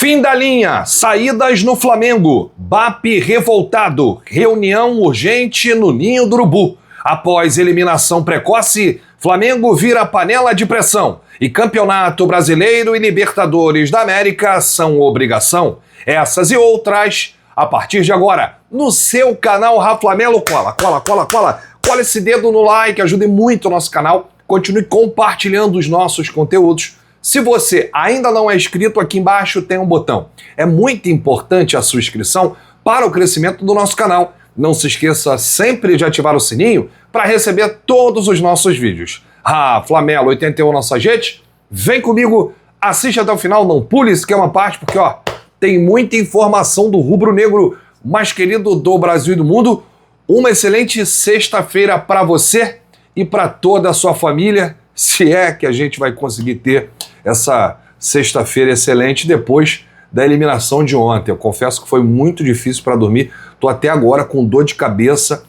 Fim da linha, saídas no Flamengo, BAP revoltado, reunião urgente no Ninho do Urubu. Após eliminação precoce, Flamengo vira panela de pressão e Campeonato Brasileiro e Libertadores da América são obrigação. Essas e outras, a partir de agora, no seu canal Raflamelo. Cola esse dedo no like, ajude muito o nosso canal, continue compartilhando os nossos conteúdos. Se você ainda não é inscrito, aqui embaixo tem um botão. É muito importante a sua inscrição para o crescimento do nosso canal. Não se esqueça sempre de ativar o sininho para receber todos os nossos vídeos. Raflamelo 81 nossa gente, vem comigo, assiste até o final, não pule isso que é uma parte, porque ó, tem muita informação do rubro-negro mais querido do Brasil e do mundo. Uma excelente sexta-feira para você e para toda a sua família, se é que a gente vai conseguir ter essa sexta-feira excelente depois da eliminação de ontem. Eu confesso que foi muito difícil para dormir, estou até agora com dor de cabeça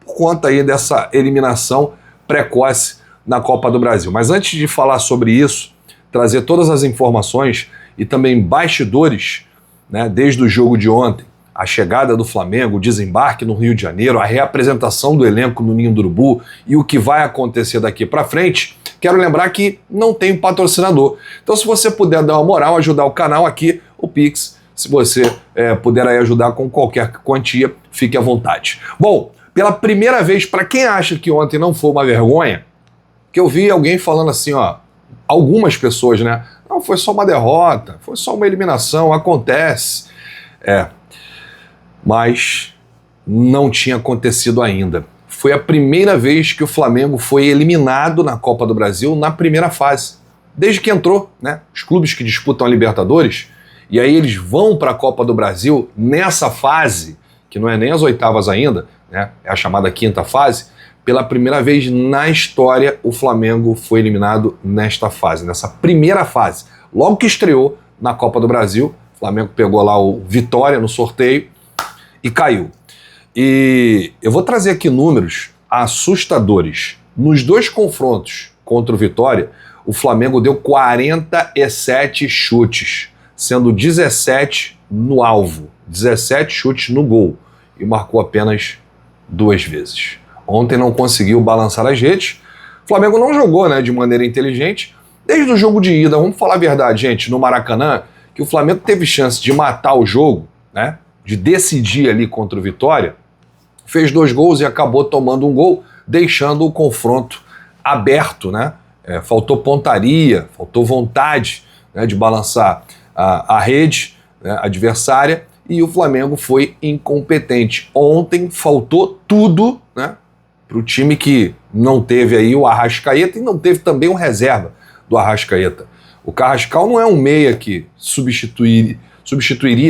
por conta aí dessa eliminação precoce na Copa do Brasil. Mas antes de falar sobre isso, trazer todas as informações e também bastidores, né, desde o jogo de ontem, a chegada do Flamengo, o desembarque no Rio de Janeiro, a reapresentação do elenco no Ninho do Urubu e o que vai acontecer daqui para frente, quero lembrar que não tem patrocinador. Então, se você puder dar uma moral, ajudar o canal aqui, o Pix, se você puder aí ajudar com qualquer quantia, fique à vontade. Bom, pela primeira vez, para quem acha que ontem não foi uma vergonha, que eu vi alguém falando assim, ó, algumas pessoas, né? Não, foi só uma derrota, foi só uma eliminação, acontece. Mas não tinha acontecido ainda. Foi a primeira vez que o Flamengo foi eliminado na Copa do Brasil na primeira fase. Desde que entrou, né? Os clubes que disputam a Libertadores, e aí eles vão para a Copa do Brasil nessa fase, que não é nem as oitavas ainda, né? É a chamada quinta fase. Pela primeira vez na história, o Flamengo foi eliminado nesta fase, nessa primeira fase. Logo que estreou na Copa do Brasil, o Flamengo pegou lá o Vitória no sorteio e caiu. E eu vou trazer aqui números assustadores. Nos dois confrontos contra o Vitória, o Flamengo deu 47 chutes, sendo 17 no alvo, 17 chutes no gol e marcou apenas 2 vezes. Ontem não conseguiu balançar as redes. O Flamengo não jogou, né, de maneira inteligente. Desde o jogo de ida, vamos falar a verdade, gente, no Maracanã, que o Flamengo teve chance de matar o jogo, né, de decidir ali contra o Vitória, fez 2 gols e acabou tomando um gol, deixando o confronto aberto, né? Faltou pontaria, faltou vontade, né, de balançar a rede, né, adversária, e o Flamengo foi incompetente. Ontem faltou tudo, né, para o time que não teve aí o Arrascaeta e não teve também um reserva do Arrascaeta. O Carrascal não é um meia que substituiria,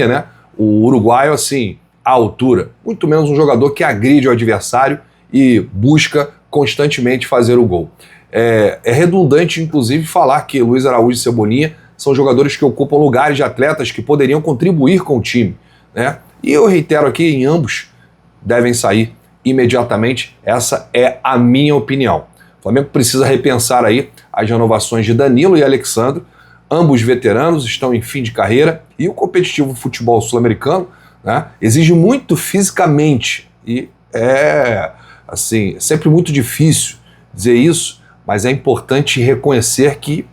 né, o uruguaio assim, à altura. Muito menos um jogador que agride o adversário e busca constantemente fazer o gol. É redundante, inclusive, falar que Luiz Araújo e Cebolinha são jogadores que ocupam lugares de atletas que poderiam contribuir com o time, né? E eu reitero aqui, em ambos devem sair imediatamente. Essa é a minha opinião. O Flamengo precisa repensar aí as renovações de Danilo e Alexandro. Ambos veteranos estão em fim de carreira e o competitivo futebol sul-americano, né, exige muito fisicamente e é assim, sempre muito difícil dizer isso, mas é importante reconhecer que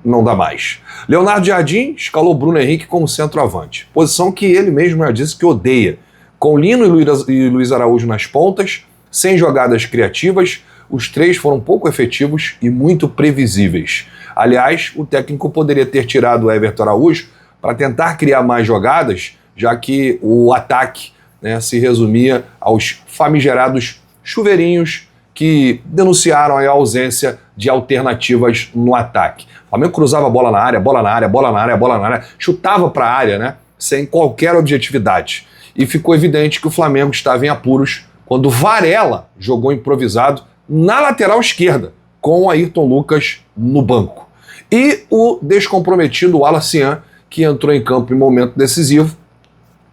não dá mais. Leonardo Jardim escalou Bruno Henrique como centroavante, posição que ele mesmo já disse que odeia. Com Lino e Luiz Araújo nas pontas, sem jogadas criativas, os três foram pouco efetivos e muito previsíveis. Aliás, o técnico poderia ter tirado o Everton Araújo para tentar criar mais jogadas, já que o ataque, né, se resumia aos famigerados chuveirinhos que denunciaram a ausência de alternativas no ataque. O Flamengo cruzava a bola na área, chutava para a área, né, sem qualquer objetividade. E ficou evidente que o Flamengo estava em apuros quando Varela jogou improvisado na lateral esquerda, com o Ayrton Lucas no banco. E o descomprometido Wallace, que entrou em campo em momento decisivo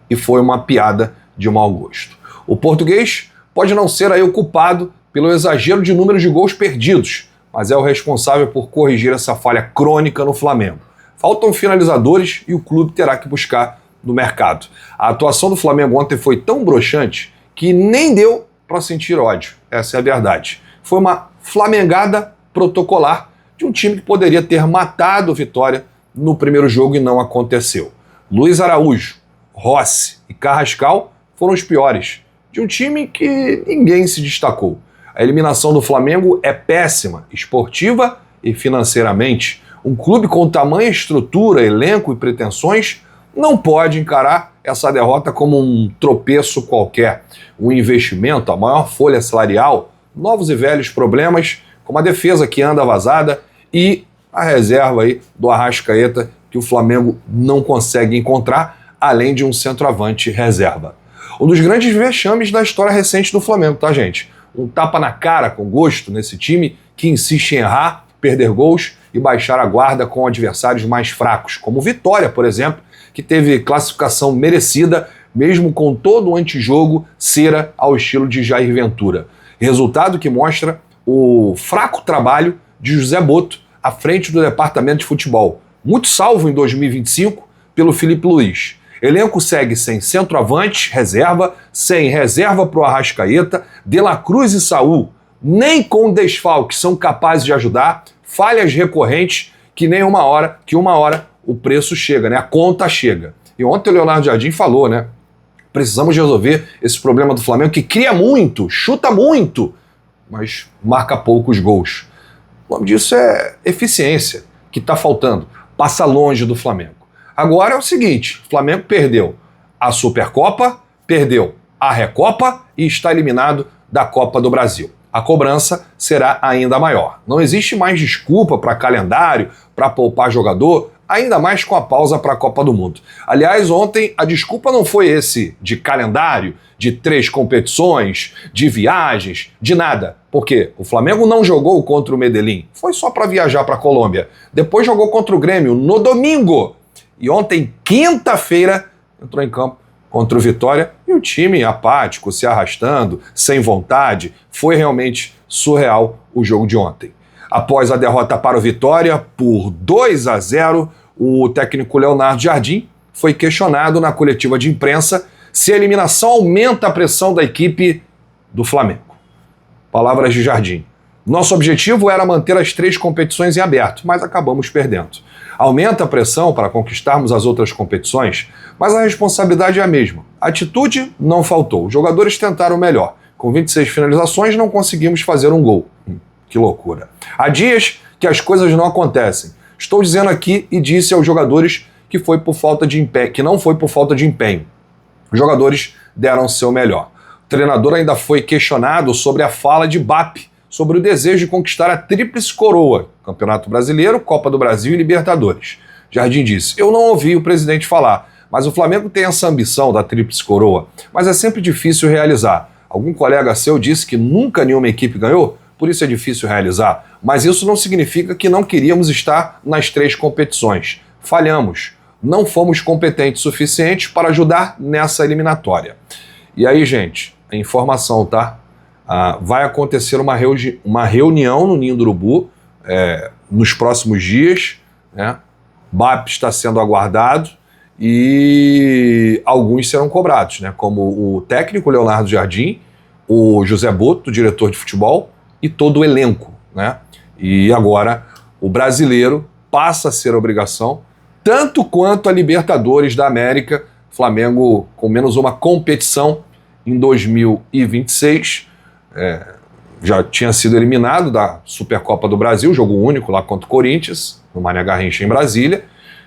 e foi uma piada de mau gosto. O português pode não ser aí o culpado pelo exagero de números de gols perdidos, mas é o responsável por corrigir essa falha crônica no Flamengo. Faltam finalizadores e o clube terá que buscar no mercado. A atuação do Flamengo ontem foi tão broxante que nem deu para sentir ódio. Essa é a verdade. Foi uma flamengada protocolar de um time que poderia ter matado o Vitória no primeiro jogo e não aconteceu. Luiz Araújo, Rossi e Carrascal foram os piores, de um time que ninguém se destacou. A eliminação do Flamengo é péssima, esportiva e financeiramente. Um clube com tamanha estrutura, elenco e pretensões não pode encarar essa derrota como um tropeço qualquer. Um investimento, a maior folha salarial, novos e velhos problemas, como a defesa que anda vazada e a reserva aí do Arrascaeta que o Flamengo não consegue encontrar, além de um centroavante reserva. Um dos grandes vexames da história recente do Flamengo, tá, gente? Um tapa na cara com gosto nesse time que insiste em errar, perder gols e baixar a guarda com adversários mais fracos, como Vitória, por exemplo, que teve classificação merecida, mesmo com todo o antijogo cera ao estilo de Jair Ventura. Resultado que mostra o fraco trabalho de José Boto à frente do departamento de futebol, muito salvo em 2025 pelo Felipe Luiz. Elenco segue sem centroavante, reserva, sem reserva para o Arrascaeta, De La Cruz e Saúl, nem com desfalques são capazes de ajudar, falhas recorrentes que uma hora o preço chega, né? A conta chega. E ontem o Leonardo Jardim falou, né? Precisamos resolver esse problema do Flamengo que cria muito, chuta muito, mas marca poucos gols. O nome disso é eficiência, que está faltando. Passa longe do Flamengo. Agora é o seguinte, o Flamengo perdeu a Supercopa, perdeu a Recopa e está eliminado da Copa do Brasil. A cobrança será ainda maior. Não existe mais desculpa para calendário, para poupar jogador, ainda mais com a pausa para a Copa do Mundo. Aliás, ontem a desculpa não foi esse de calendário, de 3 competições, de viagens, de nada. Por quê? O Flamengo não jogou contra o Medellín, foi só para viajar para a Colômbia. Depois jogou contra o Grêmio no domingo. E ontem, quinta-feira, entrou em campo contra o Vitória e o time apático, se arrastando, sem vontade. Foi realmente surreal o jogo de ontem. Após a derrota para o Vitória por 2-0, o técnico Leonardo Jardim foi questionado na coletiva de imprensa se a eliminação aumenta a pressão da equipe do Flamengo. Palavras de Jardim. Nosso objetivo era manter as 3 competições em aberto, mas acabamos perdendo. Aumenta a pressão para conquistarmos as outras competições, mas a responsabilidade é a mesma. A atitude não faltou. Os jogadores tentaram melhor. Com 26 finalizações, não conseguimos fazer um gol. Que loucura. Há dias que as coisas não acontecem. Estou dizendo aqui e disse aos jogadores que foi por falta de empenho, que não foi por falta de empenho. Os jogadores deram o seu melhor. O treinador ainda foi questionado sobre a fala de BAP, sobre o desejo de conquistar a tríplice coroa, Campeonato Brasileiro, Copa do Brasil e Libertadores. Jardim disse, eu não ouvi o presidente falar, mas o Flamengo tem essa ambição da tríplice coroa, mas é sempre difícil realizar. Algum colega seu disse que nunca nenhuma equipe ganhou, por isso é difícil realizar, mas isso não significa que não queríamos estar nas 3 competições. Falhamos, não fomos competentes suficientes para ajudar nessa eliminatória. E aí, gente, a informação, tá? Vai acontecer uma reunião no Ninho do Urubu nos próximos dias, né? BAP está sendo aguardado e alguns serão cobrados, né? Como o técnico Leonardo Jardim, o José Boto, diretor de futebol, e todo o elenco, né? E agora o brasileiro passa a ser obrigação, tanto quanto a Libertadores da América, Flamengo com menos uma competição em 2026, já tinha sido eliminado da Supercopa do Brasil, jogo único lá contra o Corinthians, no Mané Garrincha em Brasília,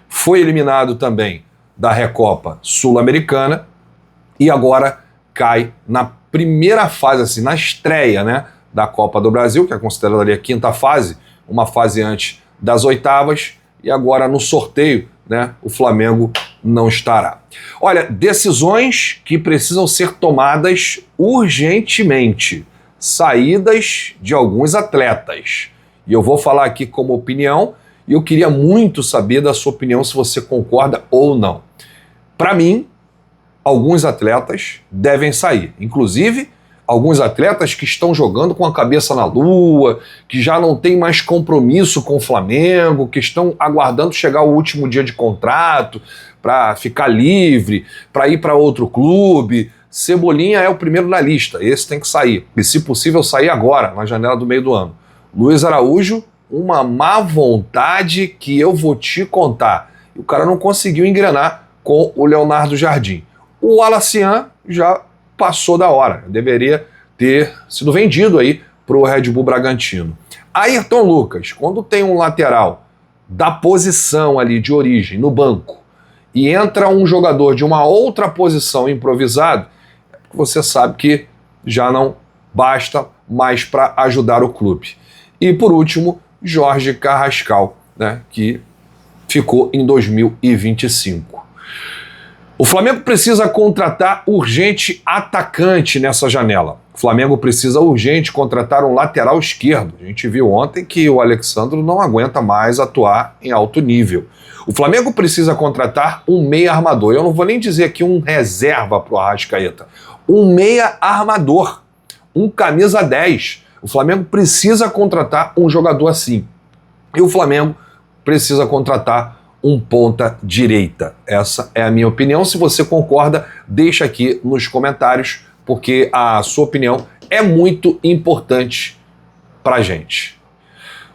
foi eliminado também da Recopa Sul-Americana e agora cai na primeira fase, assim, na estreia, né, da Copa do Brasil, que é considerada ali a 5ª fase, uma fase antes das 8avas, e agora no sorteio, né, o Flamengo não estará. Olha, decisões que precisam ser tomadas urgentemente, saídas de alguns atletas. E eu vou falar aqui como opinião, e eu queria muito saber da sua opinião se você concorda ou não. Para mim, alguns atletas devem sair, inclusive alguns atletas que estão jogando com a cabeça na lua, que já não tem mais compromisso com o Flamengo, que estão aguardando chegar o último dia de contrato para ficar livre, para ir para outro clube. Cebolinha é o primeiro na lista, esse tem que sair. E se possível sair agora, na janela do meio do ano. Luiz Araújo, uma má vontade que eu vou te contar. E o cara não conseguiu engrenar com o Leonardo Jardim. O Alacian já passou da hora, deveria ter sido vendido aí para o Red Bull Bragantino. Ayrton Lucas, quando tem um lateral da posição ali de origem no banco e entra um jogador de uma outra posição improvisado, você sabe que já não basta mais para ajudar o clube. E por último, Jorge Carrascal, né, que ficou em 2025. O Flamengo precisa contratar urgente atacante nessa janela. O Flamengo precisa urgente contratar um lateral esquerdo. A gente viu ontem que o Alexandro não aguenta mais atuar em alto nível. O Flamengo precisa contratar um meia armador. Eu não vou nem dizer aqui um reserva para o Arrascaeta. Um meia armador. Um camisa 10. O Flamengo precisa contratar um jogador assim. E o Flamengo precisa contratar um ponta direita. Essa é a minha opinião. Se você concorda, deixa aqui nos comentários, porque a sua opinião é muito importante pra gente.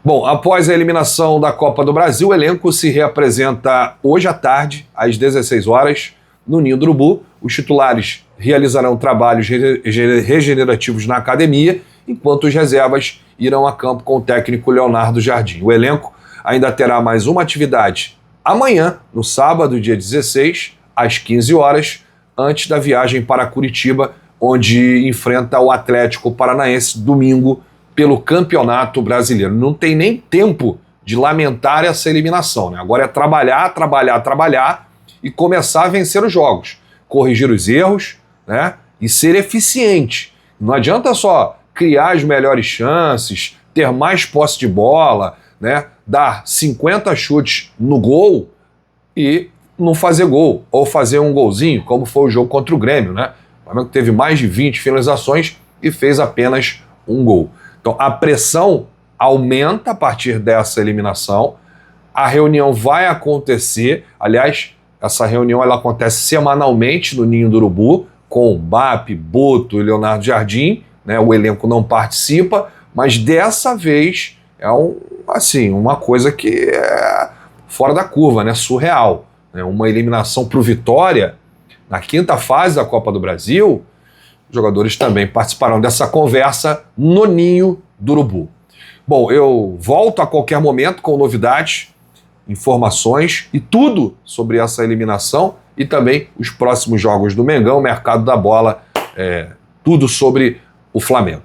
Bom, após a eliminação da Copa do Brasil, o elenco se reapresenta hoje à tarde, às 16 horas, no Ninho do Urubu. Os titulares realizarão trabalhos regenerativos na academia, enquanto os reservas irão a campo com o técnico Leonardo Jardim. O elenco ainda terá mais uma atividade amanhã, no sábado, dia 16, às 15 horas, antes da viagem para Curitiba, onde enfrenta o Atlético Paranaense domingo pelo Campeonato Brasileiro. Não tem nem tempo de lamentar essa eliminação, né? Agora é trabalhar e começar a vencer os jogos, corrigir os erros, né? E ser eficiente. Não adianta só criar as melhores chances, ter mais posse de bola, né? Dar 50 chutes no gol e não fazer gol, ou fazer um golzinho, como foi o jogo contra o Grêmio, né? O Flamengo teve mais de 20 finalizações e fez apenas um gol. Então a pressão aumenta a partir dessa eliminação, a reunião vai acontecer, aliás, essa reunião ela acontece semanalmente no Ninho do Urubu, com Mbappé, Boto e Leonardo Jardim, né? O elenco não participa, mas dessa vez é uma coisa que é fora da curva, né? Surreal. Né? Uma eliminação para o Vitória na quinta fase da Copa do Brasil. Os jogadores também participarão dessa conversa no Ninho do Urubu. Bom, eu volto a qualquer momento com novidades, informações e tudo sobre essa eliminação e também os próximos jogos do Mengão, mercado da bola, tudo sobre o Flamengo.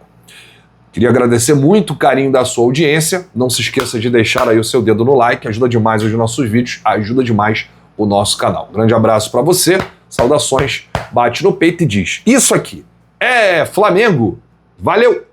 Queria agradecer muito o carinho da sua audiência. Não se esqueça de deixar aí o seu dedo no like, ajuda demais os nossos vídeos, ajuda demais o nosso canal. Grande abraço para você, saudações, bate no peito e diz: isso aqui é Flamengo. Valeu!